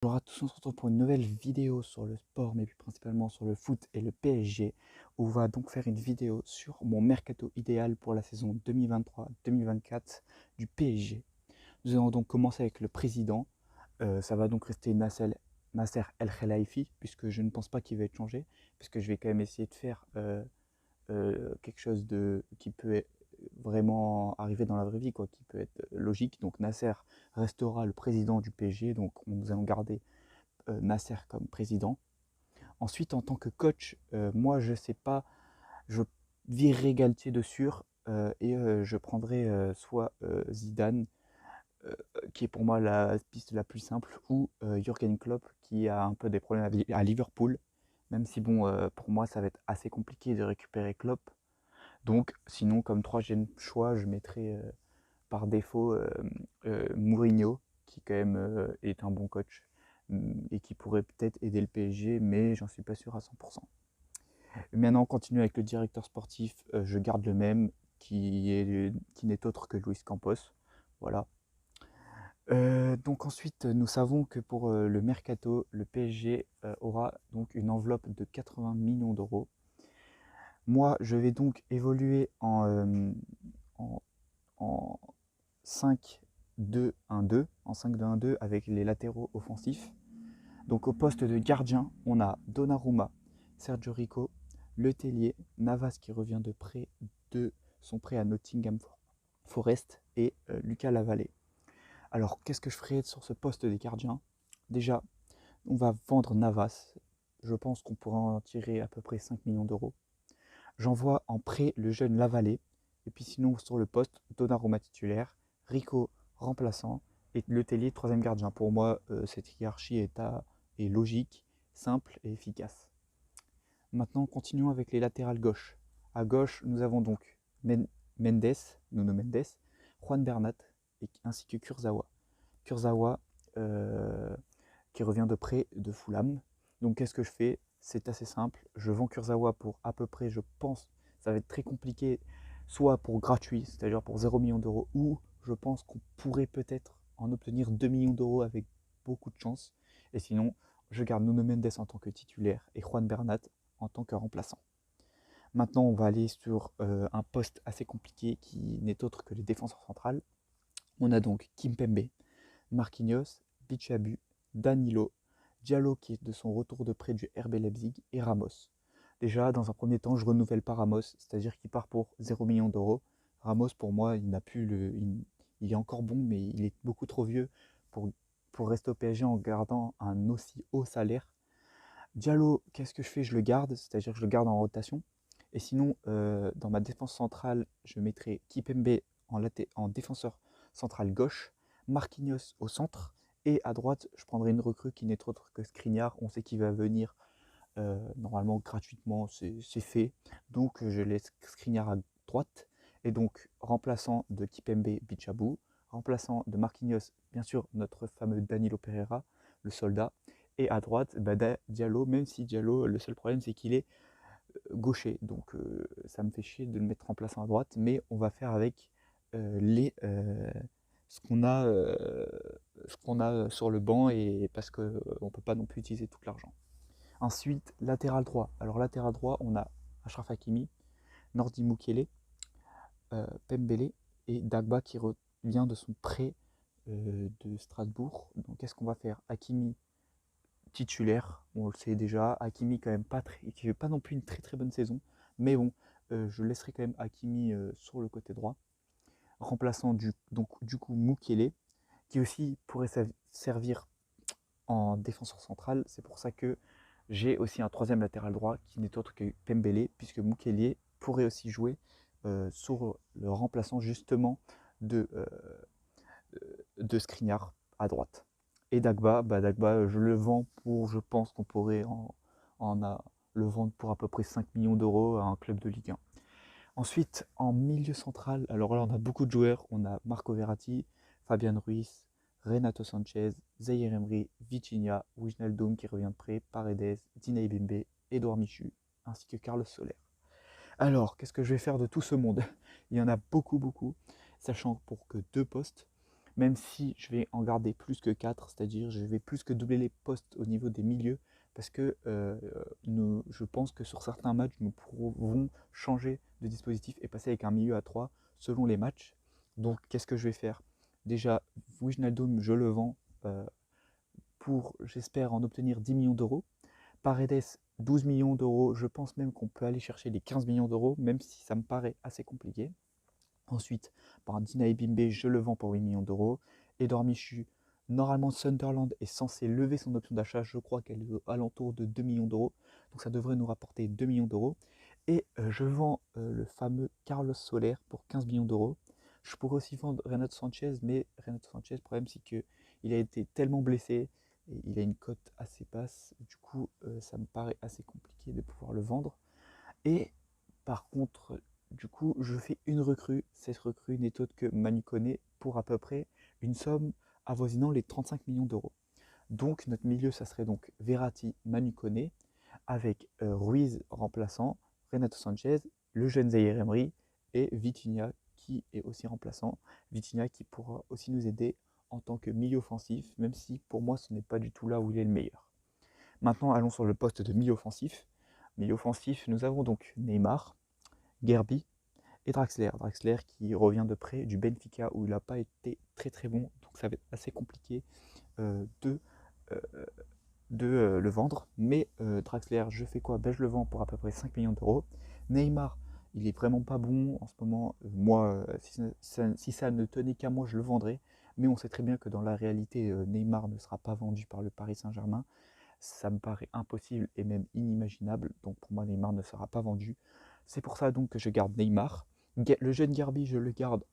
Bonjour à tous, on se retrouve pour une nouvelle vidéo sur le sport, mais plus principalement sur le foot et le PSG, où on va donc faire une vidéo sur mon mercato idéal pour la saison 2023-2024 du PSG. Nous allons donc commencer avec le président. Ça va donc rester Nasser El Khelaifi, puisque je ne pense pas qu'il va être changé, puisque je vais quand même essayer de faire quelque chose qui peut vraiment arriver dans la vraie vie, quoi, qui peut être logique. Donc Nasser restera le président du PSG, donc nous allons garder Nasser comme président. Ensuite, en tant que coach, moi je sais pas, je virerai Galtier de sûr et je prendrai soit Zidane, qui est pour moi la piste la plus simple, ou Jürgen Klopp, qui a un peu des problèmes à Liverpool, même si bon, pour moi ça va être assez compliqué de récupérer Klopp. Donc sinon, comme troisième choix, je mettrai par défaut Mourinho, qui quand même est un bon coach et qui pourrait peut-être aider le PSG, mais j'en suis pas sûr à 100%. Maintenant, on continue avec le directeur sportif, je garde le même, qui n'est autre que Luis Campos. Voilà. Donc ensuite, nous savons que pour le mercato, le PSG aura donc une enveloppe de 80 millions d'euros. Moi, je vais donc évoluer en, en 5-2-1-2, en 5-2-1-2 avec les latéraux offensifs. Donc au poste de gardien, on a Donnarumma, Sergio Rico, Letellier, Navas qui revient de son prêt à Nottingham Forest et Lucas Lavallée. Alors qu'est-ce que je ferai sur ce poste des gardiens? Déjà, on va vendre Navas. Je pense qu'on pourra en tirer à peu près 5 millions d'euros. J'envoie en prêt le jeune Lavallée. Et puis sinon, sur le poste, Donnarumma titulaire, Rico remplaçant et Letellier troisième gardien. Pour moi, cette hiérarchie est logique, simple et efficace. Maintenant, continuons avec les latérales gauche. À gauche, nous avons donc Mendes, Nuno Mendes, Juan Bernat ainsi que Kurzawa. Kurzawa qui revient de près de Fulham. Donc qu'est-ce que je fais? C'est assez simple. Je vends Kurzawa pour à peu près, je pense, ça va être très compliqué, soit pour gratuit, c'est-à-dire pour 0 million d'euros, ou je pense qu'on pourrait peut-être en obtenir 2 millions d'euros avec beaucoup de chance. Et sinon, je garde Nuno Mendes en tant que titulaire et Juan Bernat en tant que remplaçant. Maintenant, on va aller sur un poste assez compliqué qui n'est autre que les défenseurs centrales. On a donc Kimpembe, Marquinhos, Bichabu, Danilo, Diallo qui est de son retour de prêt du RB Leipzig et Ramos. Déjà, dans un premier temps, je renouvelle pas Ramos, c'est-à-dire qu'il part pour 0 million d'euros. Ramos, pour moi, il est encore bon, mais il est beaucoup trop vieux pour, pour rester au PSG en gardant un aussi haut salaire. Diallo, qu'est-ce que je fais? Je le garde, c'est-à-dire que je le garde en rotation. Et sinon, dans ma défense centrale, je mettrai Kipembe en défenseur central gauche, Marquinhos au centre, et à droite, je prendrai une recrue qui n'est autre que Skriniar. On sait qu'il va venir normalement gratuitement, c'est fait. Donc je laisse Skriniar à droite, et donc remplaçant de Kipembe Bichabou, remplaçant de Marquinhos, bien sûr, notre fameux Danilo Pereira, le soldat, et à droite, Diallo, même si Diallo, le seul problème c'est qu'il est gaucher, donc ça me fait chier de le mettre remplaçant à droite, mais on va faire avec ce qu'on a, sur le banc, et parce qu'on ne peut pas non plus utiliser tout l'argent. Ensuite, latéral droit. Alors latéral droit, on a Achraf Hakimi, Nordi Mukele, Pembele et Dagba qui revient de son prêt de Strasbourg. Donc qu'est-ce qu'on va faire? Hakimi titulaire, on le sait déjà. Hakimi quand même qui fait pas non plus une très très bonne saison, mais bon, je laisserai quand même Hakimi sur le côté droit, remplaçant du coup Mukele, qui aussi pourrait servir en défenseur central. C'est pour ça que j'ai aussi un troisième latéral droit qui n'est autre que Pembele, puisque Mukele pourrait aussi jouer sur le remplaçant justement de, euh, de Skriniar à droite. Et Dagba, Dagba, je le vends pour, je pense qu'on pourrait le vendre pour à peu près 5 millions d'euros à un club de Ligue 1. Ensuite, en milieu central, alors là on a beaucoup de joueurs, on a Marco Verratti, Fabian Ruiz, Renato Sanchez, Zaire Emery, Vitinha, Wijnaldum qui revient de prêt, Paredes, Dina Ibimbe, Edouard Michu, ainsi que Carlos Soler. Alors, qu'est-ce que je vais faire de tout ce monde? Il y en a beaucoup, beaucoup, sachant pour que deux postes. même si je vais en garder plus que 4, c'est-à-dire je vais plus que doubler les postes au niveau des milieux, parce que je pense que sur certains matchs, nous pourrons changer de dispositif et passer avec un milieu à 3 selon les matchs. Donc qu'est-ce que je vais faire? Déjà, Wijnaldum, je le vends pour, j'espère, en obtenir 10 millions d'euros. Paredes, 12 millions d'euros. Je pense même qu'on peut aller chercher les 15 millions d'euros, même si ça me paraît assez compliqué. Ensuite, Dina Ebimbe, je le vends pour 8 millions d'euros. Edouard Michu, normalement Sunderland est censé lever son option d'achat. Je crois qu'elle est à l'entour de 2 millions d'euros. Donc ça devrait nous rapporter 2 millions d'euros. Et je vends le fameux Carlos Soler pour 15 millions d'euros. Je pourrais aussi vendre Renato Sanchez, mais Renato Sanchez, le problème c'est qu'il a été tellement blessé et il a une cote assez basse. Du coup, ça me paraît assez compliqué de pouvoir le vendre. Et par contre, du coup, je fais une recrue. Cette recrue n'est autre que Manu Koné pour à peu près une somme avoisinant les 35 millions d'euros. Donc notre milieu, ça serait donc Verratti, Manu Koné, avec Ruiz remplaçant, Renato Sanchez, le jeune Zaïre Emery et Vitinha qui est aussi remplaçant. Vitinha qui pourra aussi nous aider en tant que milieu offensif, même si pour moi ce n'est pas du tout là où il est le meilleur. Maintenant, allons sur le poste de milieu offensif. Milieu offensif, nous avons donc Neymar, Gerbi et Draxler. Draxler qui revient de près du Benfica où il n'a pas été très très bon, donc ça va être assez compliqué de le vendre. Mais Draxler, je fais quoi? Je le vends pour à peu près 5 millions d'euros. Neymar, il est vraiment pas bon en ce moment. Moi, si ça ne tenait qu'à moi, je le vendrais. Mais on sait très bien que dans la réalité, Neymar ne sera pas vendu par le Paris Saint-Germain. Ça me paraît impossible et même inimaginable. Donc pour moi, Neymar ne sera pas vendu. C'est pour ça donc que je garde Neymar. Le jeune Garbi, je le garde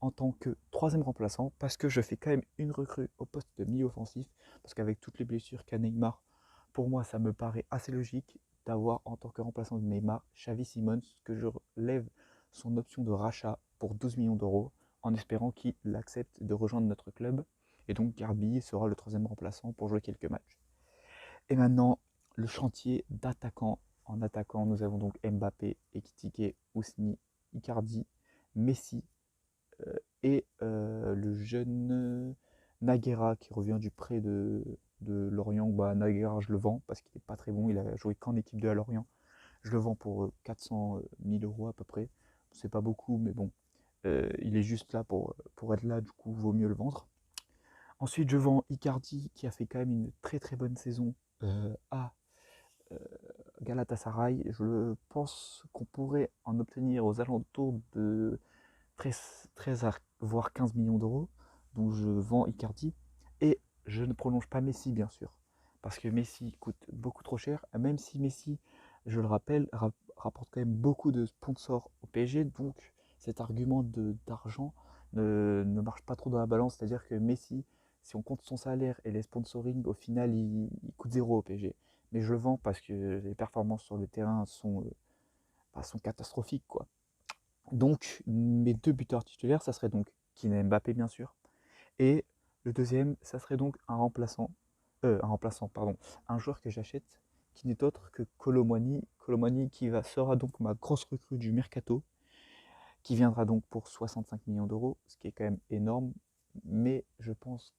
en tant que troisième remplaçant parce que je fais quand même une recrue au poste de milieu offensif. Parce qu'avec toutes les blessures qu'a Neymar, pour moi, ça me paraît assez logique d'avoir en tant que remplaçant de Neymar Xavi Simons, que je lève son option de rachat pour 12 millions d'euros en espérant qu'il accepte de rejoindre notre club. Et donc Garbi sera le troisième remplaçant pour jouer quelques matchs. Et maintenant, le chantier d'attaquants. En attaquant, nous avons donc Mbappé, Ekitike, Ousni, Icardi, Messi et le jeune Naguera qui revient du prêt de Lorient. Naguera, je le vends parce qu'il n'est pas très bon. Il a joué qu'en équipe de à Lorient. Je le vends pour 400 000 euros à peu près. C'est pas beaucoup, mais bon, il est juste là pour être là. Du coup, vaut mieux le vendre. Ensuite, je vends Icardi qui a fait quand même une très très bonne saison à Galatasaray. Je pense qu'on pourrait en obtenir aux alentours de 13 voire 15 millions d'euros. Donc je vends Icardi et je ne prolonge pas Messi bien sûr. Parce que Messi coûte beaucoup trop cher. Même si Messi, je le rappelle, rapporte quand même beaucoup de sponsors au PSG. Donc cet argument d'argent ne marche pas trop dans la balance. C'est-à-dire que Messi, si on compte son salaire et les sponsoring, au final, il coûte zéro au PSG. Mais je le vends parce que les performances sur le terrain sont catastrophiques, quoi. Donc, mes deux buteurs titulaires, ça serait donc Kylian Mbappé, bien sûr. Et le deuxième, ça serait donc un joueur que j'achète qui n'est autre que Colomwani. Colomwani sera donc ma grosse recrue du mercato, qui viendra donc pour 65 millions d'euros, ce qui est quand même énorme. Mais je pense,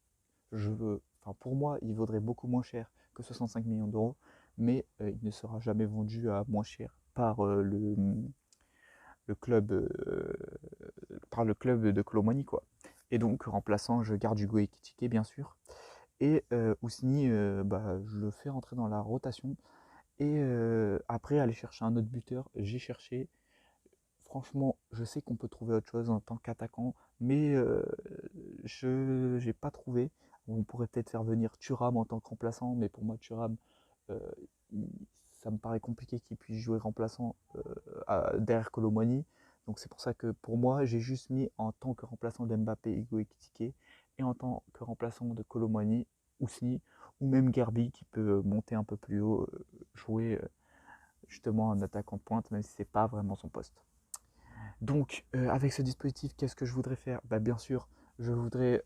pour moi, il vaudrait beaucoup moins cher que 65 millions d'euros, mais il ne sera jamais vendu à moins cher le club, par le club de Colomani, quoi. Et donc, remplaçant, je garde Hugo Ekitike, bien sûr. Et Ousni, je le fais rentrer dans la rotation. Et après, aller chercher un autre buteur, j'ai cherché. Franchement, je sais qu'on peut trouver autre chose en tant qu'attaquant, mais je n'ai pas trouvé. On pourrait peut-être faire venir Thuram en tant que remplaçant, mais pour moi, Thuram, euh, ça me paraît compliqué qu'il puisse jouer remplaçant derrière Colomwani. Donc c'est pour ça que pour moi, j'ai juste mis en tant que remplaçant d'Mbappé, Hugo Ekitike, et en tant que remplaçant de Colomwani, Ousni, ou même Gerbi qui peut monter un peu plus haut, jouer justement en attaquant de pointe, même si c'est pas vraiment son poste. Donc avec ce dispositif, qu'est-ce que je voudrais faire? Bien sûr, je voudrais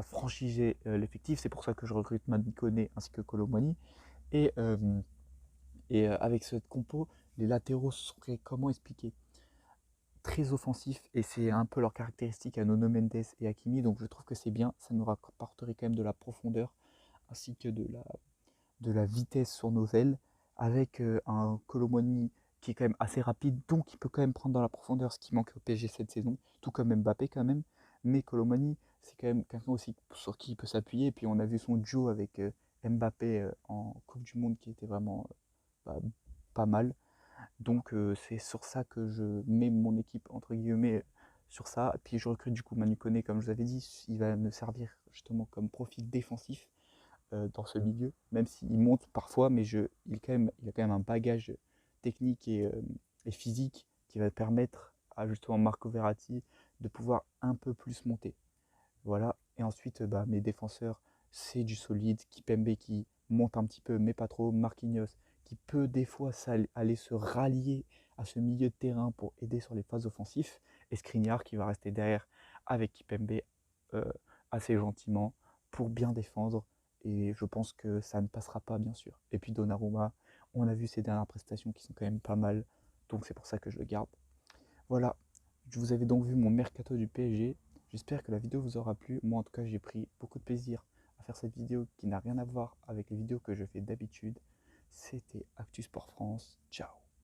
franchiser l'effectif, c'est pour ça que je recrute Manu Koné ainsi que Colomwani. Et, avec cette compo, les latéraux seraient comment expliquer? très offensifs et c'est un peu leur caractéristique à Nuno Mendes et Hakimi, donc je trouve que c'est bien, ça nous rapporterait quand même de la profondeur ainsi que de la vitesse sur nos ailes avec un Colomoni qui est quand même assez rapide, donc il peut quand même prendre dans la profondeur ce qui manque au PSG cette saison, tout comme Mbappé quand même, mais Colomani c'est quand même quelqu'un aussi sur qui il peut s'appuyer, et puis on a vu son duo avec Mbappé en Coupe du Monde qui était vraiment bah, pas mal. Donc c'est sur ça que je mets mon équipe, entre guillemets, sur ça. Puis je recrute du coup Manu Koné, comme je vous avais dit, il va me servir justement comme profil défensif dans ce milieu, même s'il monte parfois, mais il a quand même un bagage technique et physique qui va permettre à justement Marco Verratti de pouvoir un peu plus monter. Voilà. Et ensuite, bah, mes défenseurs, c'est du solide. Kipembe qui monte un petit peu, mais pas trop. Marquinhos qui peut des fois aller se rallier à ce milieu de terrain pour aider sur les phases offensives. Et Skriniar qui va rester derrière avec Kipembe euh, assez gentiment pour bien défendre. Et je pense que ça ne passera pas, bien sûr. Et puis Donnarumma, on a vu ses dernières prestations qui sont quand même pas mal. Donc c'est pour ça que je le garde. Voilà, vous avez donc vu mon mercato du PSG. J'espère que la vidéo vous aura plu. Moi en tout cas j'ai pris beaucoup de plaisir à faire cette vidéo qui n'a rien à voir avec les vidéos que je fais d'habitude. C'était Actu Sport France. Ciao.